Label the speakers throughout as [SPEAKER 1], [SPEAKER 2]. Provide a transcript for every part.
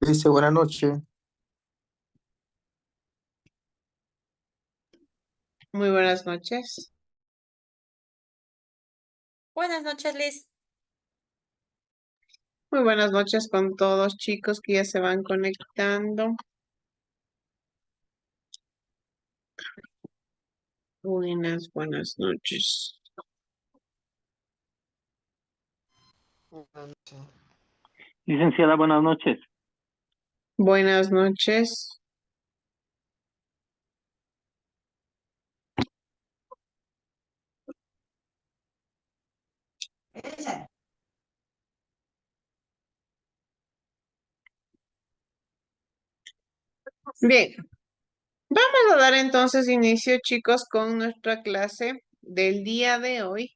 [SPEAKER 1] Dice, buenas noches.
[SPEAKER 2] Muy buenas noches.
[SPEAKER 3] Buenas noches, Liz.
[SPEAKER 2] Muy buenas noches con todos, chicos, que ya se van conectando. Buenas noches.
[SPEAKER 4] Licenciada, buenas noches.
[SPEAKER 2] Buenas noches. Bien, vamos a dar entonces inicio, chicos, con nuestra clase del día de hoy,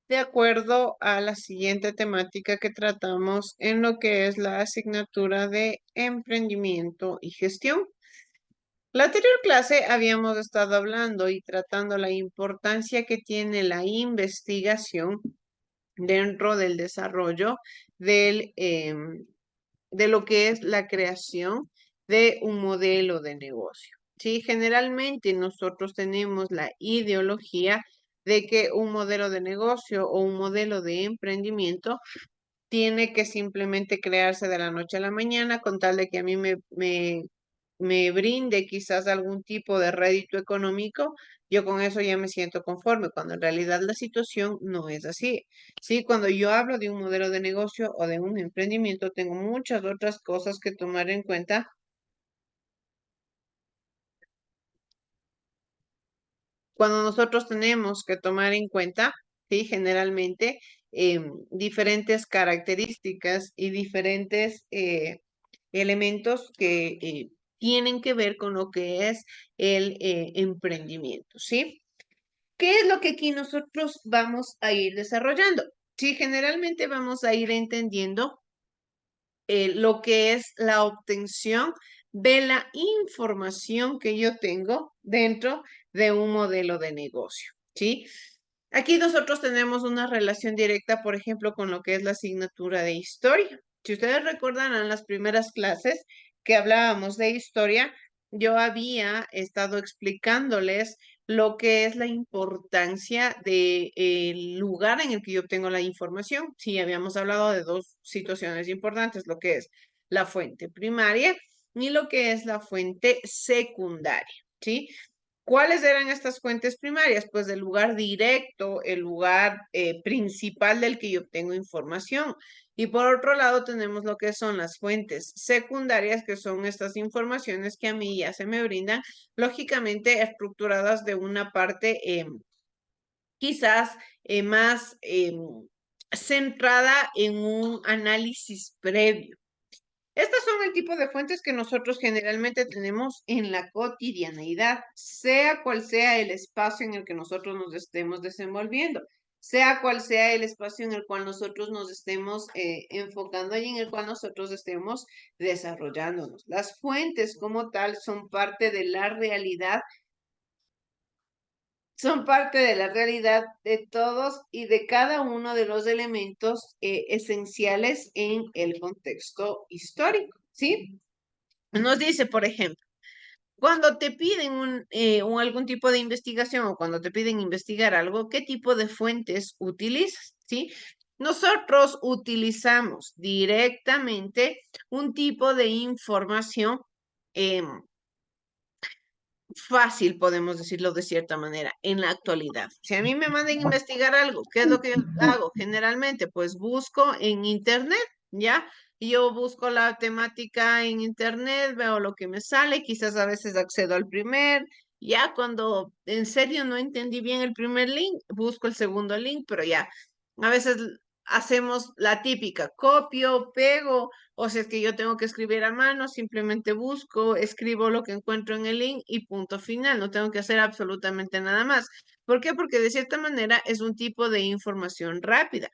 [SPEAKER 2] de acuerdo a la siguiente temática que tratamos en lo que es la asignatura de emprendimiento y gestión. La anterior clase habíamos estado hablando y tratando la importancia que tiene la investigación dentro del desarrollo de lo que es la creación de un modelo de negocio. ¿Sí? Generalmente nosotros tenemos la ideología de que un modelo de negocio o un modelo de emprendimiento tiene que simplemente crearse de la noche a la mañana con tal de que a mí me brinde quizás algún tipo de rédito económico, yo con eso ya me siento conforme, cuando en realidad la situación no es así. Sí, cuando yo hablo de un modelo de negocio o de un emprendimiento, tengo muchas otras cosas que tomar en cuenta. Cuando nosotros tenemos que tomar en cuenta, sí, generalmente diferentes características y diferentes elementos que tienen que ver con lo que es el emprendimiento, ¿sí? ¿Qué es lo que aquí nosotros vamos a ir desarrollando? Sí, generalmente vamos a ir entendiendo lo que es la obtención de la información que yo tengo dentro de un modelo de negocio, ¿sí? Aquí nosotros tenemos una relación directa, por ejemplo, con lo que es la asignatura de historia. Si ustedes recordarán las primeras clases que hablábamos de historia, yo había estado explicándoles lo que es la importancia del lugar en el que yo obtengo la información. Sí, habíamos hablado de dos situaciones importantes, lo que es la fuente primaria y lo que es la fuente secundaria, ¿sí? ¿Cuáles eran estas fuentes primarias? Pues el lugar directo, el lugar principal del que yo obtengo información. Y por otro lado tenemos lo que son las fuentes secundarias, que son estas informaciones que a mí ya se me brindan, lógicamente estructuradas de una parte quizás más centrada en un análisis previo. Estas son el tipo de fuentes que nosotros generalmente tenemos en la cotidianeidad, sea cual sea el espacio en el que nosotros nos estemos desenvolviendo, sea cual sea el espacio en el cual nosotros nos estemos enfocando y en el cual nosotros estemos desarrollándonos. Las fuentes como tal son parte de la realidad de todos y de cada uno de los elementos esenciales en el contexto histórico, ¿sí? Nos dice, por ejemplo, cuando te piden algún tipo de investigación o cuando te piden investigar algo, ¿qué tipo de fuentes utilizas? ¿Sí? Nosotros utilizamos directamente un tipo de información fácil, podemos decirlo de cierta manera, en la actualidad. Si a mí me mandan a investigar algo, ¿qué es lo que yo hago generalmente? Pues busco en internet, ¿ya? Y yo busco la temática en internet, veo lo que me sale, quizás a veces accedo al primer, ya cuando en serio no entendí bien el primer link, busco el segundo link, pero ya, a veces hacemos la típica, copio, pego, o si es que yo tengo que escribir a mano, simplemente busco, escribo lo que encuentro en el link y punto final. No tengo que hacer absolutamente nada más. ¿Por qué? Porque de cierta manera es un tipo de información rápida.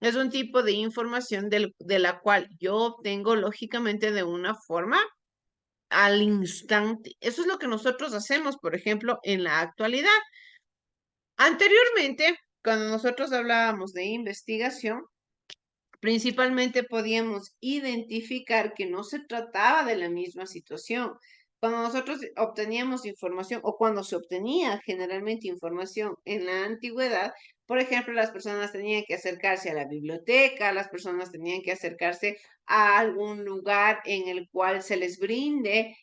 [SPEAKER 2] Es un tipo de información de la cual yo obtengo lógicamente de una forma al instante. Eso es lo que nosotros hacemos, por ejemplo, en la actualidad. Anteriormente, cuando nosotros hablábamos de investigación, principalmente podíamos identificar que no se trataba de la misma situación. Cuando nosotros obteníamos información o cuando se obtenía generalmente información en la antigüedad, por ejemplo, las personas tenían que acercarse a la biblioteca, las personas tenían que acercarse a algún lugar en el cual se les brinde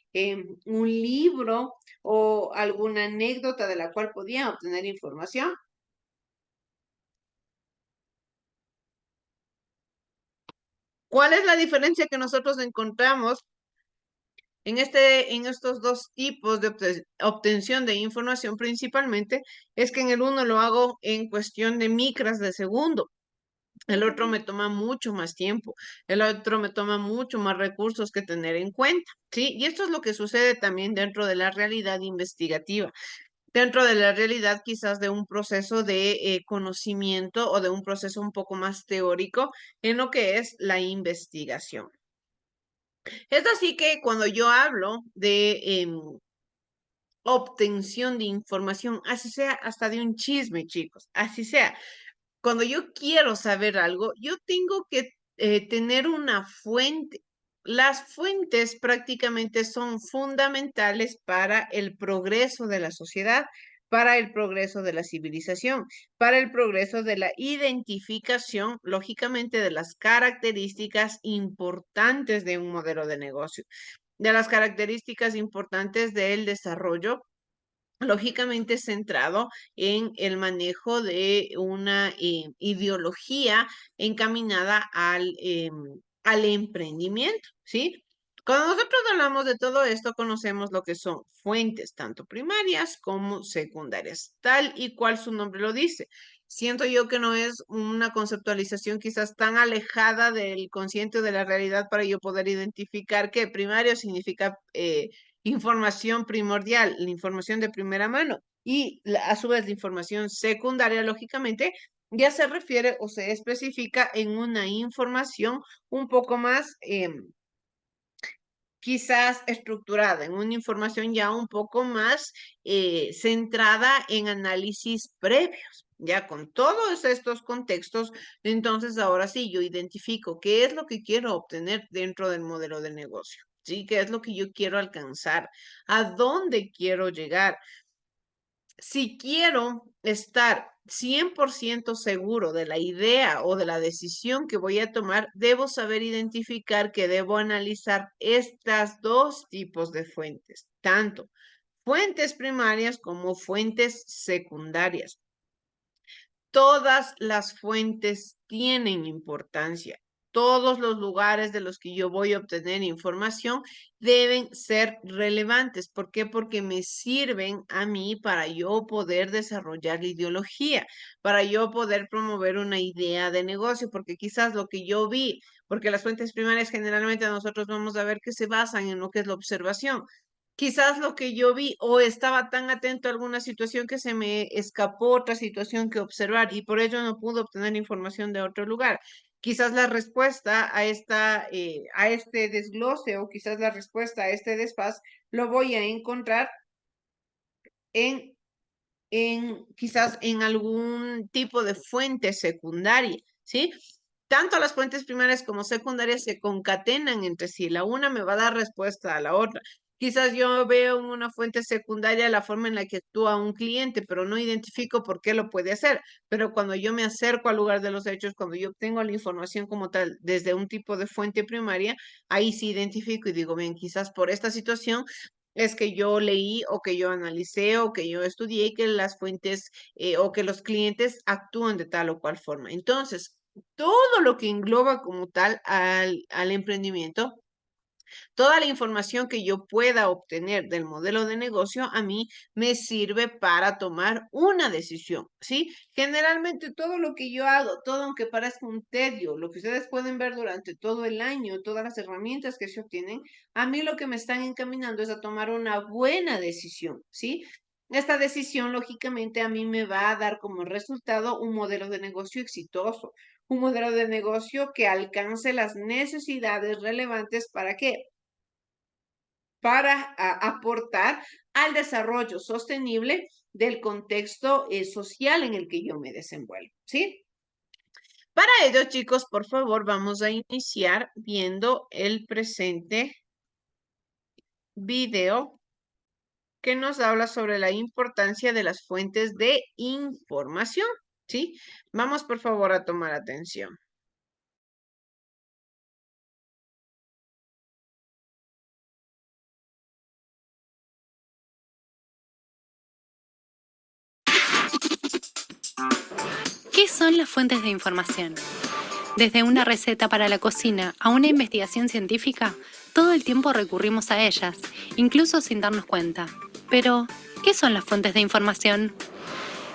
[SPEAKER 2] un libro o alguna anécdota de la cual podían obtener información. ¿Cuál es la diferencia que nosotros encontramos en estos dos tipos de obtención de información principalmente? Es que en el uno lo hago en cuestión de micras de segundo. El otro me toma mucho más tiempo, el otro me toma mucho más recursos que tener en cuenta, ¿sí? Y esto es lo que sucede también dentro de la realidad investigativa, dentro de la realidad quizás de un proceso de conocimiento o de un proceso un poco más teórico en lo que es la investigación. Es así que cuando yo hablo de obtención de información, así sea hasta de un chisme, chicos, así sea. Cuando yo quiero saber algo, yo tengo que tener una fuente. Las fuentes prácticamente son fundamentales para el progreso de la sociedad, para el progreso de la civilización, para el progreso de la identificación, lógicamente, de las características importantes de un modelo de negocio, de las características importantes del desarrollo, lógicamente centrado en el manejo de una ideología encaminada al emprendimiento, ¿sí? Cuando nosotros hablamos de todo esto, conocemos lo que son fuentes, tanto primarias como secundarias, tal y cual su nombre lo dice. Siento yo que no es una conceptualización quizás tan alejada del consciente de la realidad para yo poder identificar que primario significa información primordial, la información de primera mano, y a su vez la información secundaria, lógicamente, ya se refiere o se especifica en una información un poco más quizás estructurada, en una información ya un poco más centrada en análisis previos. Ya con todos estos contextos, entonces ahora sí yo identifico qué es lo que quiero obtener dentro del modelo de negocio, ¿sí? ¿Qué es lo que yo quiero alcanzar? ¿A dónde quiero llegar? Si quiero estar 100% seguro de la idea o de la decisión que voy a tomar, debo saber identificar que debo analizar estas dos tipos de fuentes, tanto fuentes primarias como fuentes secundarias. Todas las fuentes tienen importancia. Todos los lugares de los que yo voy a obtener información deben ser relevantes. ¿Por qué? Porque me sirven a mí para yo poder desarrollar la ideología, para yo poder promover una idea de negocio, porque quizás lo que yo vi, porque las fuentes primarias generalmente nosotros vamos a ver que se basan en lo que es la observación. Quizás lo que yo vi o estaba tan atento a alguna situación que se me escapó otra situación que observar y por ello no pude obtener información de otro lugar. Quizás la respuesta a este desglose o quizás la respuesta a este desfaz lo voy a encontrar en, quizás en algún tipo de fuente secundaria, ¿sí? Tanto las fuentes primarias como secundarias se concatenan entre sí. La una me va a dar respuesta a la otra. Quizás yo veo en una fuente secundaria la forma en la que actúa un cliente, pero no identifico por qué lo puede hacer. Pero cuando yo me acerco al lugar de los hechos, cuando yo obtengo la información como tal desde un tipo de fuente primaria, ahí sí identifico y digo, bien, quizás por esta situación es que yo leí o que yo analicé o que yo estudié que las fuentes o que los clientes actúan de tal o cual forma. Entonces, todo lo que engloba como tal al emprendimiento, toda la información que yo pueda obtener del modelo de negocio a mí me sirve para tomar una decisión, ¿sí? Generalmente todo lo que yo hago, todo aunque parezca un tedio, lo que ustedes pueden ver durante todo el año, todas las herramientas que se obtienen, a mí lo que me están encaminando es a tomar una buena decisión, ¿sí? Esta decisión, lógicamente, a mí me va a dar como resultado un modelo de negocio exitoso, un modelo de negocio que alcance las necesidades relevantes para qué, para aportar al desarrollo sostenible del contexto social en el que yo me desenvuelvo, ¿sí? Para ello, chicos, por favor, vamos a iniciar viendo el presente video que nos habla sobre la importancia de las fuentes de información, ¿sí? Vamos, por favor, a tomar atención.
[SPEAKER 3] ¿Qué son las fuentes de información? Desde una receta para la cocina a una investigación científica, todo el tiempo recurrimos a ellas, incluso sin darnos cuenta. Pero, ¿qué son las fuentes de información?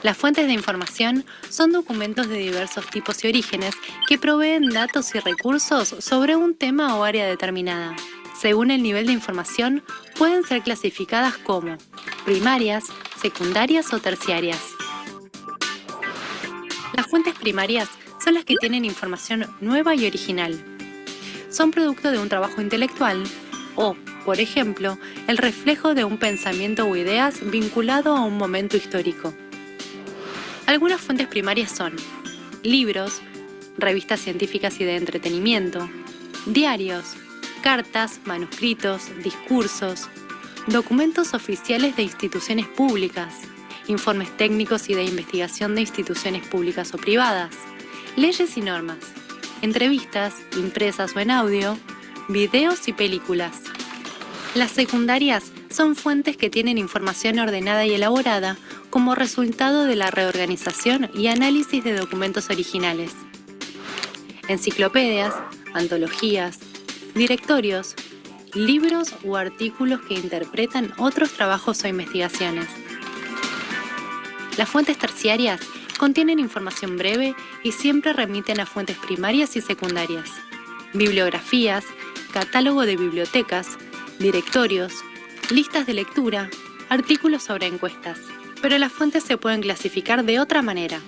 [SPEAKER 3] Las fuentes de información son documentos de diversos tipos y orígenes que proveen datos y recursos sobre un tema o área determinada. Según el nivel de información, pueden ser clasificadas como primarias, secundarias o terciarias. Las fuentes primarias son las que tienen información nueva y original. Son producto de un trabajo intelectual o, por ejemplo, el reflejo de un pensamiento o ideas vinculado a un momento histórico. Algunas fuentes primarias son libros, revistas científicas y de entretenimiento, diarios, cartas, manuscritos, discursos, documentos oficiales de instituciones públicas, informes técnicos y de investigación de instituciones públicas o privadas, leyes y normas, entrevistas, impresas o en audio, videos y películas. Las secundarias son fuentes que tienen información ordenada y elaborada como resultado de la reorganización y análisis de documentos originales. Enciclopedias, antologías, directorios, libros o artículos que interpretan otros trabajos o investigaciones. Las fuentes terciarias contienen información breve y siempre remiten a fuentes primarias y secundarias. Bibliografías, catálogo de bibliotecas, directorios, listas de lectura, artículos sobre encuestas. Pero las fuentes se pueden clasificar de otra manera,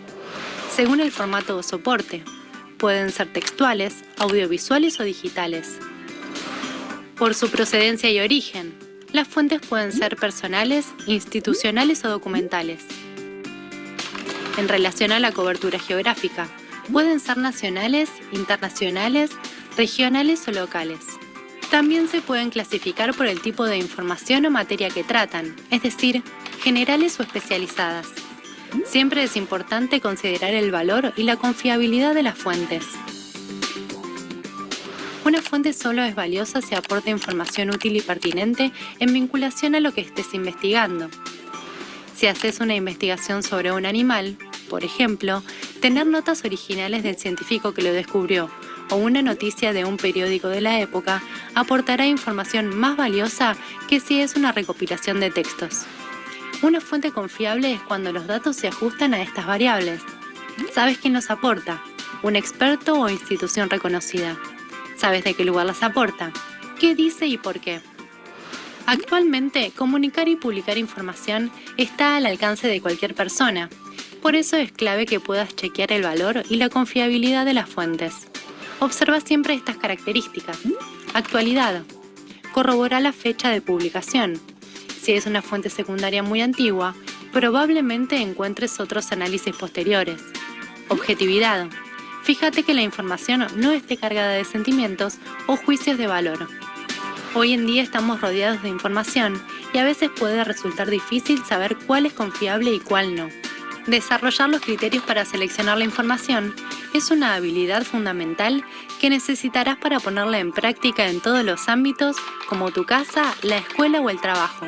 [SPEAKER 3] según el formato o soporte. Pueden ser textuales, audiovisuales o digitales. Por su procedencia y origen, las fuentes pueden ser personales, institucionales o documentales. En relación a la cobertura geográfica, pueden ser nacionales, internacionales, regionales o locales. También se pueden clasificar por el tipo de información o materia que tratan, es decir, generales o especializadas. Siempre es importante considerar el valor y la confiabilidad de las fuentes. Una fuente solo es valiosa si aporta información útil y pertinente en vinculación a lo que estés investigando. Si haces una investigación sobre un animal, por ejemplo, tener notas originales del científico que lo descubrió o una noticia de un periódico de la época aportará información más valiosa que si es una recopilación de textos. Una fuente confiable es cuando los datos se ajustan a estas variables. ¿Sabes quién los aporta? ¿Un experto o institución reconocida? ¿Sabes de qué lugar las aporta? ¿Qué dice y por qué? Actualmente, comunicar y publicar información está al alcance de cualquier persona. Por eso es clave que puedas chequear el valor y la confiabilidad de las fuentes. Observa siempre estas características. Actualidad. Corrobora la fecha de publicación. Si es una fuente secundaria muy antigua, probablemente encuentres otros análisis posteriores. Objetividad. Fíjate que la información no esté cargada de sentimientos o juicios de valor. Hoy en día estamos rodeados de información y a veces puede resultar difícil saber cuál es confiable y cuál no. Desarrollar los criterios para seleccionar la información es una habilidad fundamental que necesitarás para ponerla en práctica en todos los ámbitos, como tu casa, la escuela o el trabajo.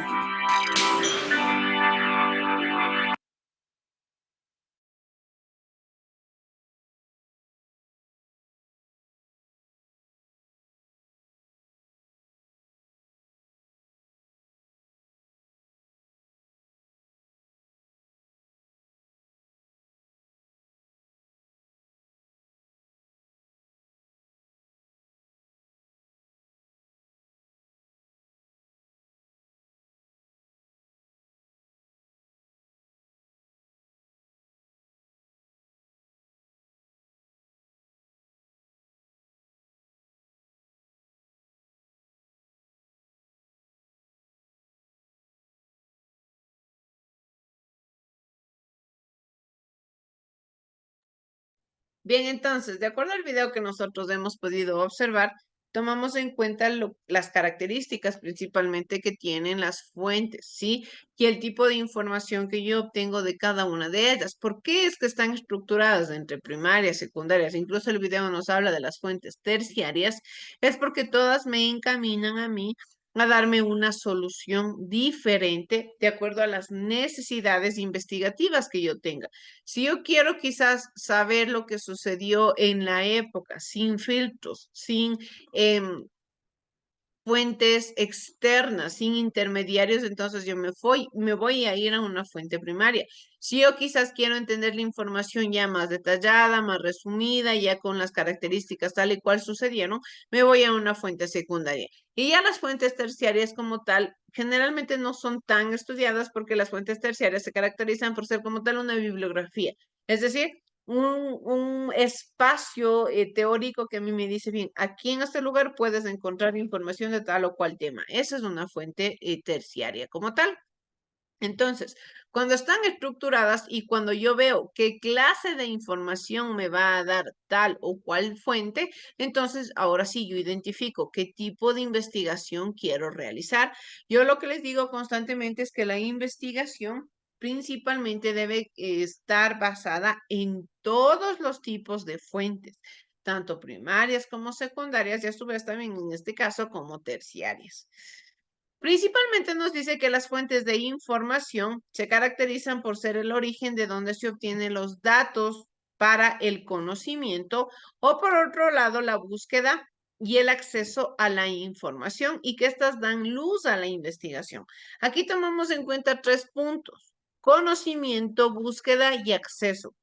[SPEAKER 2] Bien, entonces, de acuerdo al video que nosotros hemos podido observar, tomamos en cuenta las características principalmente que tienen las fuentes, ¿sí? Y el tipo de información que yo obtengo de cada una de ellas. ¿Por qué es que están estructuradas entre primarias, secundarias? Incluso el video nos habla de las fuentes terciarias. Es porque todas me encaminan a mí a darme una solución diferente de acuerdo a las necesidades investigativas que yo tenga. Si yo quiero quizás saber lo que sucedió en la época, sin filtros, sin fuentes externas, sin intermediarios, entonces yo me voy a ir a una fuente primaria. Si yo quizás quiero entender la información ya más detallada, más resumida, ya con las características tal y cual sucedieron, me voy a una fuente secundaria. Y ya las fuentes terciarias como tal, generalmente no son tan estudiadas porque las fuentes terciarias se caracterizan por ser como tal una bibliografía. Es decir, un espacio teórico que a mí me dice, bien, aquí en este lugar puedes encontrar información de tal o cual tema. Esa es una fuente terciaria como tal. Entonces, cuando están estructuradas y cuando yo veo qué clase de información me va a dar tal o cual fuente, entonces ahora sí yo identifico qué tipo de investigación quiero realizar. Yo lo que les digo constantemente es que la investigación principalmente debe estar basada en todos los tipos de fuentes, tanto primarias como secundarias y a su vez también en este caso como terciarias. Principalmente nos dice que las fuentes de información se caracterizan por ser el origen de donde se obtienen los datos para el conocimiento o por otro lado la búsqueda y el acceso a la información y que éstas dan luz a la investigación. Aquí tomamos en cuenta 3 puntos: conocimiento, búsqueda y acceso.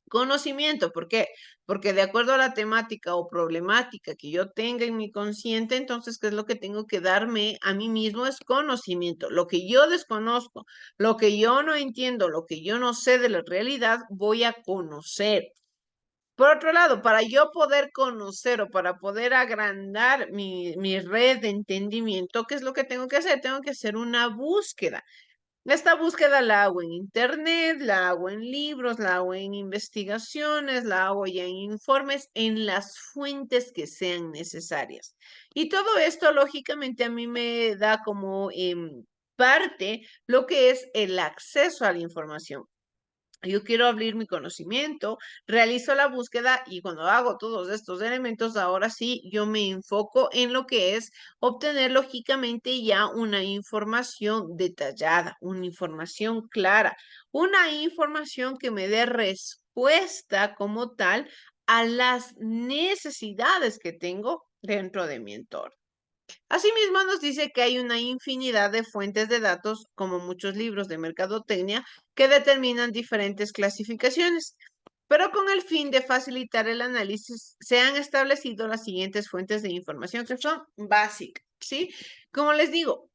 [SPEAKER 2] Conocimiento, ¿por qué? Porque de acuerdo a la temática o problemática que yo tenga en mi consciente, entonces, ¿qué es lo que tengo que darme a mí mismo? Es conocimiento. Lo que yo desconozco, lo que yo no entiendo, lo que yo no sé de la realidad, voy a conocer. Por otro lado, para yo poder conocer o para poder agrandar mi red de entendimiento, ¿qué es lo que tengo que hacer? Tengo que hacer una búsqueda. Esta búsqueda la hago en internet, la hago en libros, la hago en investigaciones, la hago ya en informes, en las fuentes que sean necesarias. Y todo esto, lógicamente, a mí me da como parte lo que es el acceso a la información. Yo quiero abrir mi conocimiento, realizo la búsqueda y cuando hago todos estos elementos, ahora sí, yo me enfoco en lo que es obtener lógicamente ya una información detallada, una información clara, una información que me dé respuesta como tal a las necesidades que tengo dentro de mi entorno. Asimismo, nos dice que hay una infinidad de fuentes de datos, como muchos libros de mercadotecnia, que determinan diferentes clasificaciones. Pero con el fin de facilitar el análisis, se han establecido las siguientes fuentes de información que son básicas, ¿sí? Como les digo,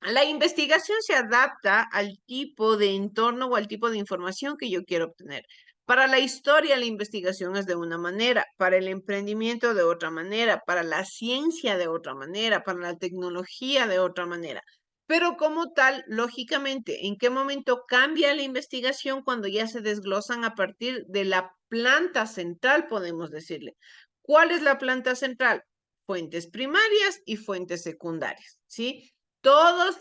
[SPEAKER 2] la investigación se adapta al tipo de entorno o al tipo de información que yo quiero obtener. Para la historia, la investigación es de una manera, para el emprendimiento de otra manera, para la ciencia de otra manera, para la tecnología de otra manera. Pero como tal, lógicamente, ¿en qué momento cambia la investigación cuando ya se desglosan a partir de la planta central, podemos decirle? ¿Cuál es la planta central? Fuentes primarias y fuentes secundarias, ¿sí? Todos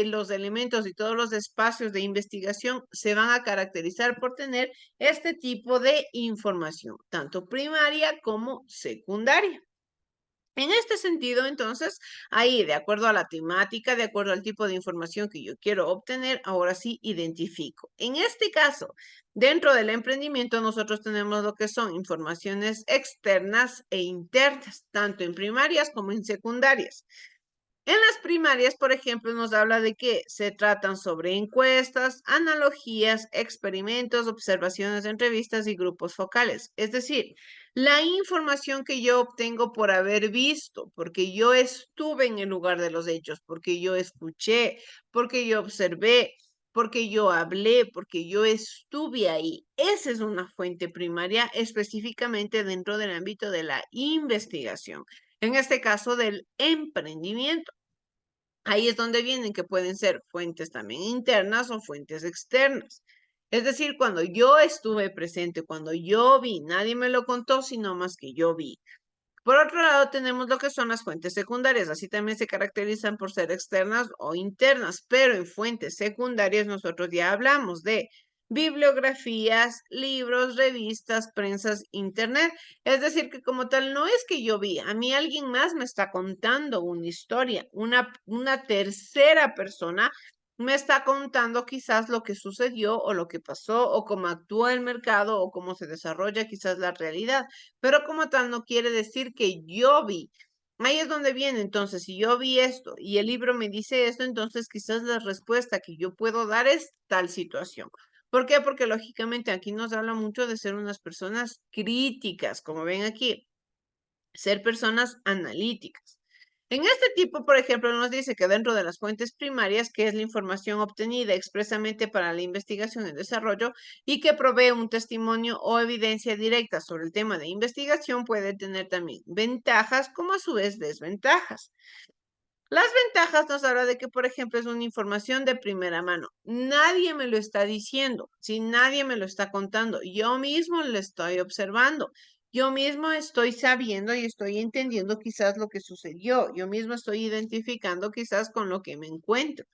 [SPEAKER 2] los elementos y todos los espacios de investigación se van a caracterizar por tener este tipo de información, tanto primaria como secundaria. En este sentido, entonces, ahí, de acuerdo a la temática, de acuerdo al tipo de información que yo quiero obtener, ahora sí identifico. En este caso, dentro del emprendimiento, nosotros tenemos lo que son informaciones externas e internas, tanto en primarias como en secundarias. En las primarias, por ejemplo, nos habla de que se tratan sobre encuestas, analogías, experimentos, observaciones, entrevistas y grupos focales. Es decir, la información que yo obtengo por haber visto, porque yo estuve en el lugar de los hechos, porque yo escuché, porque yo observé, porque yo hablé, porque yo estuve ahí. Esa es una fuente primaria específicamente dentro del ámbito de la investigación. En este caso del emprendimiento. Ahí es donde vienen que pueden ser fuentes también internas o fuentes externas. Es decir, cuando yo estuve presente, cuando yo vi, nadie me lo contó, sino más que yo vi. Por otro lado, tenemos lo que son las fuentes secundarias. Así también se caracterizan por ser externas o internas, pero en fuentes secundarias nosotros ya hablamos de bibliografías, libros, revistas, prensas, internet. Es decir, que como tal, no es que yo vi, a mí alguien más me está contando una historia, una tercera persona me está contando quizás lo que sucedió o lo que pasó o cómo actúa el mercado o cómo se desarrolla quizás la realidad, pero como tal no quiere decir que yo vi. Ahí es donde viene, entonces, si yo vi esto y el libro me dice esto, entonces quizás la respuesta que yo puedo dar es tal situación. ¿Por qué? Porque lógicamente aquí nos habla mucho de ser unas personas críticas, como ven aquí, ser personas analíticas. En este tipo, por ejemplo, nos dice que dentro de las fuentes primarias, que es la información obtenida expresamente para la investigación y desarrollo y que provee un testimonio o evidencia directa sobre el tema de investigación, puede tener también ventajas como a su vez desventajas. Las ventajas nos habla de que, por ejemplo, es una información de primera mano. Nadie me lo está diciendo, si nadie me lo está contando, yo mismo lo estoy observando. Yo mismo estoy sabiendo y estoy entendiendo quizás lo que sucedió. Yo mismo estoy identificando quizás con lo que me encuentro.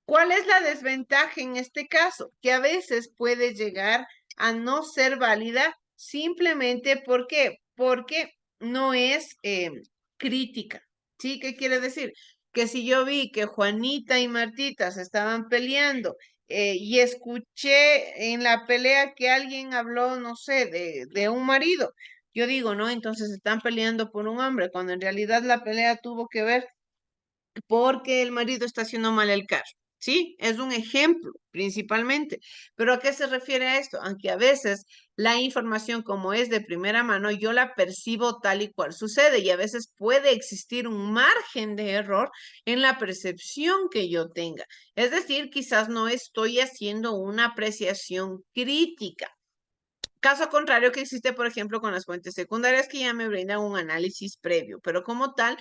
[SPEAKER 2] ¿Cuál es la desventaja en este caso? Que a veces puede llegar a no ser válida simplemente porque no es crítica. ¿Sí? ¿Qué quiere decir? Que si yo vi que Juanita y Martita se estaban peleando y escuché en la pelea que alguien habló, no sé, de un marido, yo digo, no, entonces están peleando por un hombre, cuando en realidad la pelea tuvo que ver porque el marido está haciendo mal el carro. Sí, es un ejemplo principalmente. Pero ¿a qué se refiere a esto? Aunque a veces la información como es de primera mano, yo la percibo tal y cual sucede y a veces puede existir un margen de error en la percepción que yo tenga. Es decir, quizás no estoy haciendo una apreciación crítica. Caso contrario que existe, por ejemplo, con las fuentes secundarias que ya me brindan un análisis previo, pero como tal,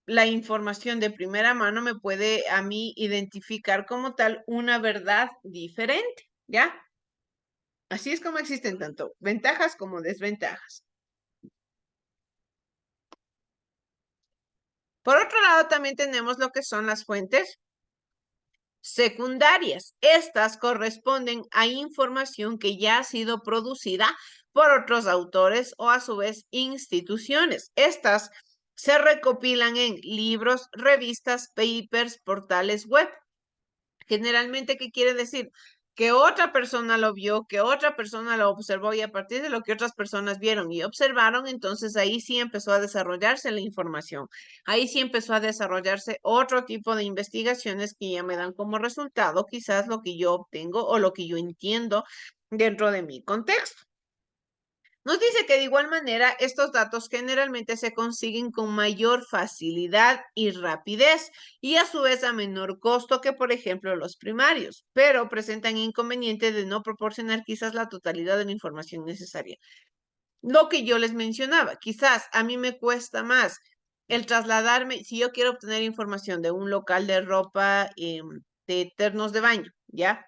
[SPEAKER 2] la información de primera mano me puede a mí identificar como tal una verdad diferente, ¿ya? Así es como existen tanto ventajas como desventajas. Por otro lado, también tenemos lo que son las fuentes secundarias. Estas corresponden a información que ya ha sido producida por otros autores o a su vez instituciones. Estas se recopilan en libros, revistas, papers, portales web. Generalmente, ¿qué quiere decir? Que otra persona lo vio, que otra persona lo observó y a partir de lo que otras personas vieron y observaron, entonces ahí sí empezó a desarrollarse la información. Ahí sí empezó a desarrollarse otro tipo de investigaciones que ya me dan como resultado quizás lo que yo obtengo o lo que yo entiendo dentro de mi contexto. Nos dice que de igual manera estos datos generalmente se consiguen con mayor facilidad y rapidez y a su vez a menor costo que por ejemplo los primarios, pero presentan inconveniente de no proporcionar quizás la totalidad de la información necesaria. Lo que yo les mencionaba, quizás a mí me cuesta más el trasladarme, si yo quiero obtener información de un local de ropa, de ternos de baño, ¿ya?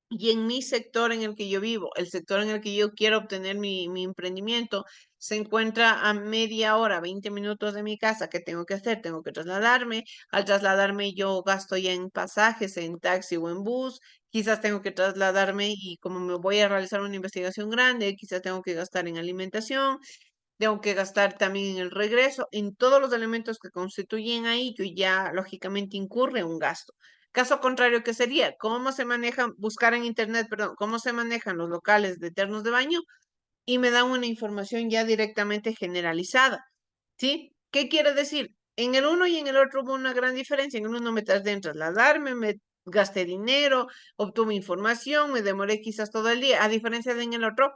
[SPEAKER 2] Y en mi sector en el que yo vivo, el sector en el que yo quiero obtener mi emprendimiento, se encuentra a media hora, 20 minutos de mi casa. ¿Qué tengo que hacer? Tengo que trasladarme. Al trasladarme yo gasto ya en pasajes, en taxi o en bus. Quizás tengo que trasladarme y como me voy a realizar una investigación grande, quizás tengo que gastar en alimentación, tengo que gastar también en el regreso, en todos los elementos que constituyen ahí, yo ya lógicamente incurre un gasto. Caso contrario, ¿qué sería? ¿Cómo se manejan, buscar en internet, perdón, cómo se manejan los locales de ternos de baño? Y me dan una información ya directamente generalizada, ¿sí? ¿Qué quiere decir? En el uno y en el otro hubo una gran diferencia. En el uno me tardé en trasladarme, me gasté dinero, obtuve información, me demoré quizás todo el día, a diferencia de en el otro,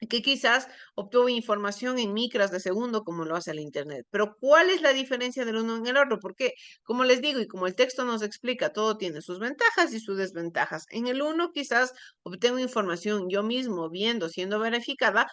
[SPEAKER 2] que quizás obtuvo información en micras de segundo como lo hace el Internet. Pero ¿cuál es la diferencia del uno en el otro? Porque, como les digo y como el texto nos explica, todo tiene sus ventajas y sus desventajas. En el uno quizás obtengo información yo mismo viendo, siendo verificada,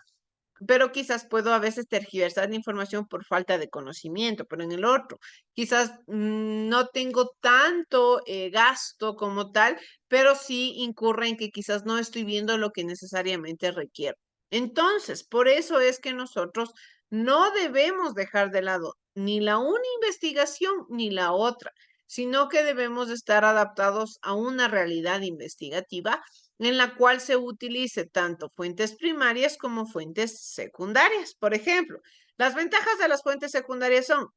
[SPEAKER 2] pero quizás puedo a veces tergiversar la información por falta de conocimiento, pero en el otro, quizás no tengo tanto gasto como tal, pero sí incurre en que quizás no estoy viendo lo que necesariamente requiero. Entonces, por eso es que nosotros no debemos dejar de lado ni la una investigación ni la otra, sino que debemos estar adaptados a una realidad investigativa en la cual se utilice tanto fuentes primarias como fuentes secundarias. Por ejemplo, las ventajas de las fuentes secundarias son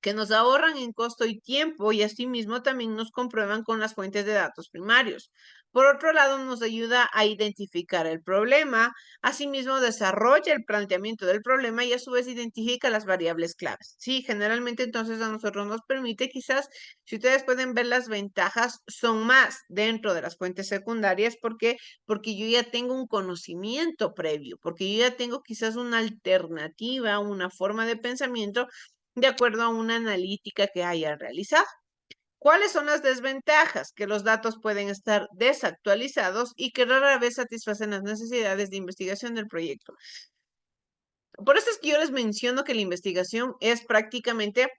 [SPEAKER 2] que nos ahorran en costo y tiempo y asimismo también nos comprueban con las fuentes de datos primarios. Por otro lado, nos ayuda a identificar el problema, asimismo desarrolla el planteamiento del problema y a su vez identifica las variables claves. Sí, generalmente entonces a nosotros nos permite quizás, si ustedes pueden ver las ventajas, son más dentro de las fuentes secundarias. ¿Por qué? Porque yo ya tengo un conocimiento previo, porque yo ya tengo quizás una alternativa, una forma de pensamiento de acuerdo a una analítica que haya realizado. ¿Cuáles son las desventajas? Que los datos pueden estar desactualizados y que rara vez satisfacen las necesidades de investigación del proyecto. Por eso es que yo les menciono que la investigación es prácticamente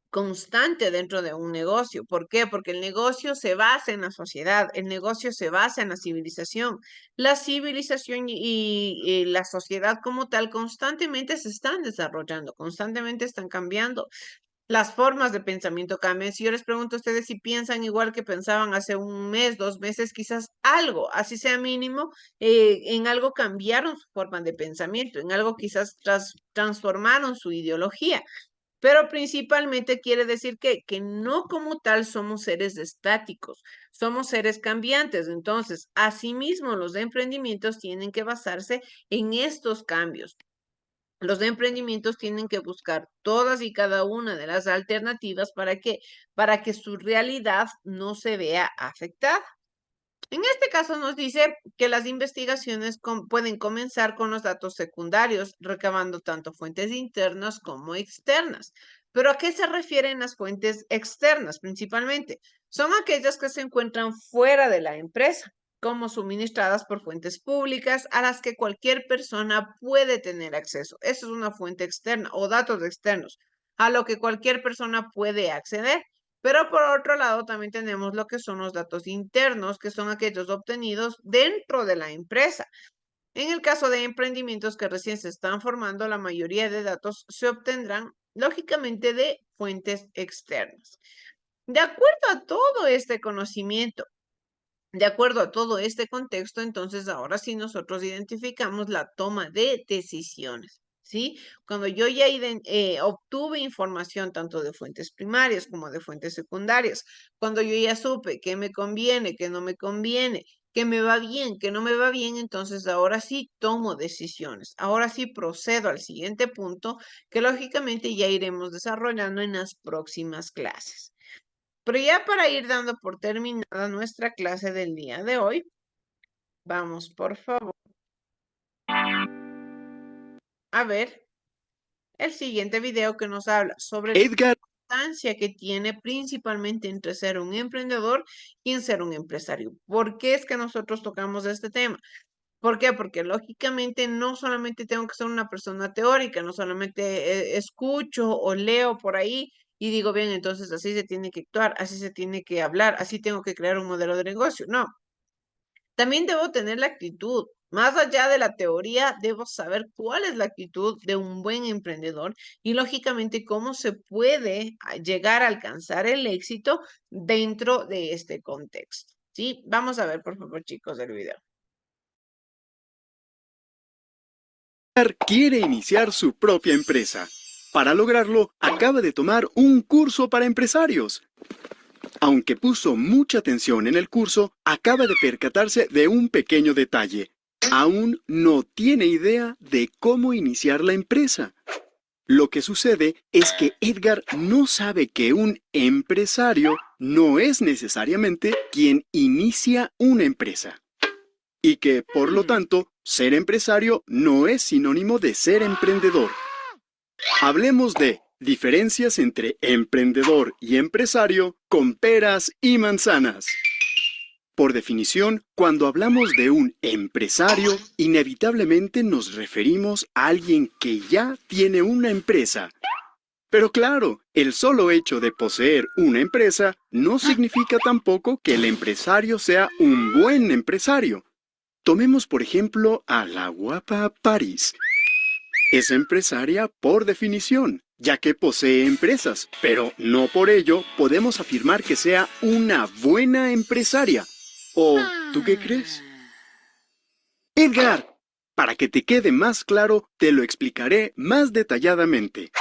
[SPEAKER 2] constante dentro de un negocio. ¿Por qué? Porque el negocio se basa en la sociedad, el negocio se basa en la civilización. La civilización y la sociedad como tal constantemente se están desarrollando, constantemente están cambiando. Las formas de pensamiento cambian. Si yo les pregunto a ustedes si piensan igual que pensaban hace un mes, 2 meses, quizás algo, así sea mínimo, en algo cambiaron su forma de pensamiento, en algo quizás transformaron su ideología. Pero principalmente quiere decir que no como tal somos seres estáticos, somos seres cambiantes. Entonces, asimismo, los emprendimientos tienen que basarse en estos cambios. Los emprendimientos tienen que buscar todas y cada una de las alternativas para que su realidad no se vea afectada. En este caso nos dice que las investigaciones pueden comenzar con los datos secundarios, recabando tanto fuentes internas como externas. ¿Pero a qué se refieren las fuentes externas principalmente? Son aquellas que se encuentran fuera de la empresa, como suministradas por fuentes públicas a las que cualquier persona puede tener acceso. Eso es una fuente externa o datos externos a lo que cualquier persona puede acceder. Pero por otro lado, también tenemos lo que son los datos internos, que son aquellos obtenidos dentro de la empresa. En el caso de emprendimientos que recién se están formando, la mayoría de datos se obtendrán, lógicamente, de fuentes externas. De acuerdo a todo este conocimiento, de acuerdo a todo este contexto, entonces ahora sí nosotros identificamos la toma de decisiones. ¿Sí? Cuando yo ya obtuve información tanto de fuentes primarias como de fuentes secundarias, cuando yo ya supe qué me conviene, qué no me conviene, qué me va bien, qué no me va bien, entonces ahora sí tomo decisiones. Ahora sí procedo al siguiente punto que lógicamente ya iremos desarrollando en las próximas clases. Pero ya para ir dando por terminada nuestra clase del día de hoy, vamos por favor a ver el siguiente video que nos habla sobre la importancia que tiene principalmente entre ser un emprendedor y en ser un empresario. ¿Por qué es que nosotros tocamos este tema? ¿Por qué? Porque lógicamente no solamente tengo que ser una persona teórica, no solamente escucho o leo por ahí y digo, bien, entonces así se tiene que actuar, así se tiene que hablar, así tengo que crear un modelo de negocio. No, también debo tener la actitud. Más allá de la teoría, debo saber cuál es la actitud de un buen emprendedor y lógicamente cómo se puede llegar a alcanzar el éxito dentro de este contexto. ¿Sí? Vamos a ver, por favor, chicos, el video.
[SPEAKER 1] Quiere iniciar su propia empresa. Para lograrlo, acaba de tomar un curso para empresarios. Aunque puso mucha atención en el curso, acaba de percatarse de un pequeño detalle. Aún no tiene idea de cómo iniciar la empresa. Lo que sucede es que Edgar no sabe que un empresario no es necesariamente quien inicia una empresa. Y que, por lo tanto, ser empresario no es sinónimo de ser emprendedor. Hablemos de diferencias entre emprendedor y empresario con peras y manzanas. Por definición, cuando hablamos de un empresario, inevitablemente nos referimos a alguien que ya tiene una empresa. Pero claro, el solo hecho de poseer una empresa no significa tampoco que el empresario sea un buen empresario. Tomemos por ejemplo a la guapa Paris. Es empresaria por definición, ya que posee empresas, pero no por ello podemos afirmar que sea una buena empresaria. ¿O tú qué crees? Edgar, para que te quede más claro, te lo explicaré más detalladamente.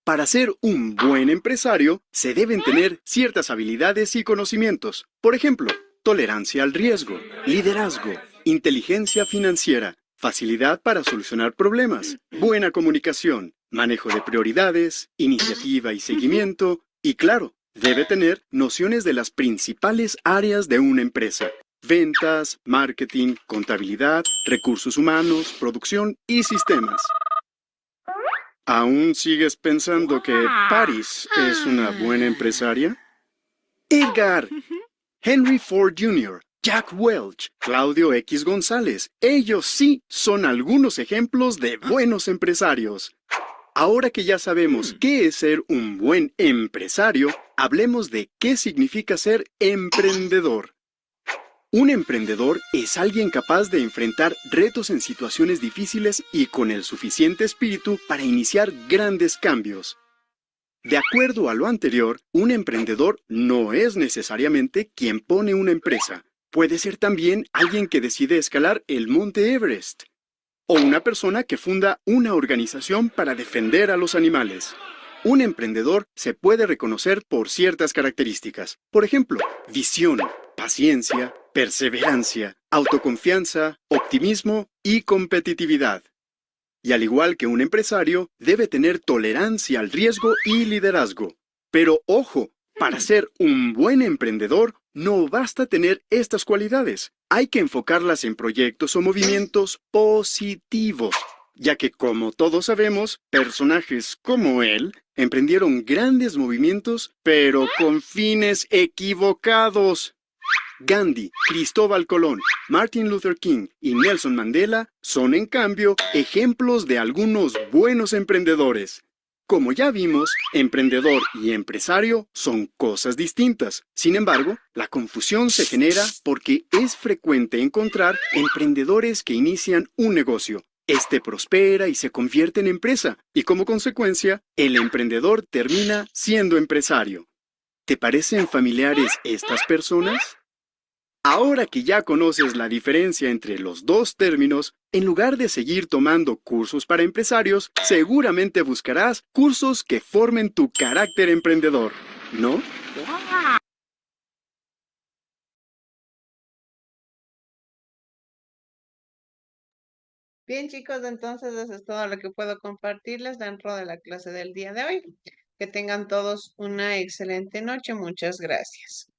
[SPEAKER 1] Para ser un buen empresario, se deben tener ciertas habilidades y conocimientos. Por ejemplo, tolerancia al riesgo, liderazgo, inteligencia financiera, facilidad para solucionar problemas, buena comunicación, manejo de prioridades, iniciativa y seguimiento, y claro, debe tener nociones de las principales áreas de una empresa. Ventas, marketing, contabilidad, recursos humanos, producción y sistemas. ¿Aún sigues pensando que Paris es una buena empresaria? Edgar, Henry Ford Jr., Jack Welch, Claudio X González, ellos sí son algunos ejemplos de buenos empresarios. Ahora que ya sabemos qué es ser un buen empresario, hablemos de qué significa ser emprendedor. Un emprendedor es alguien capaz de enfrentar retos en situaciones difíciles y con el suficiente espíritu para iniciar grandes cambios. De acuerdo a lo anterior, un emprendedor no es necesariamente quien pone una empresa. Puede ser también alguien que decide escalar el Monte Everest, o una persona que funda una organización para defender a los animales. Un emprendedor se puede reconocer por ciertas características. Por ejemplo, visión, paciencia, perseverancia, autoconfianza, optimismo y competitividad. Y al igual que un empresario, debe tener tolerancia al riesgo y liderazgo. Pero ojo, para ser un buen emprendedor, no basta tener estas cualidades. Hay que enfocarlas en proyectos o movimientos positivos, ya que como todos sabemos, personajes como él emprendieron grandes movimientos, pero con fines equivocados. Gandhi, Cristóbal Colón, Martin Luther King y Nelson Mandela son, en cambio, ejemplos de algunos buenos emprendedores. Como ya vimos, emprendedor y empresario son cosas distintas. Sin embargo, la confusión se genera porque es frecuente encontrar emprendedores que inician un negocio. Este prospera y se convierte en empresa, y como consecuencia, el emprendedor termina siendo empresario. ¿Te parecen familiares estas personas? Ahora que ya conoces la diferencia entre los dos términos, en lugar de seguir tomando cursos para empresarios, seguramente buscarás cursos que formen tu carácter emprendedor, ¿no?
[SPEAKER 2] Bien, chicos, entonces eso es todo lo que puedo compartirles dentro de la clase del día de hoy. Que tengan todos una excelente noche. Muchas gracias.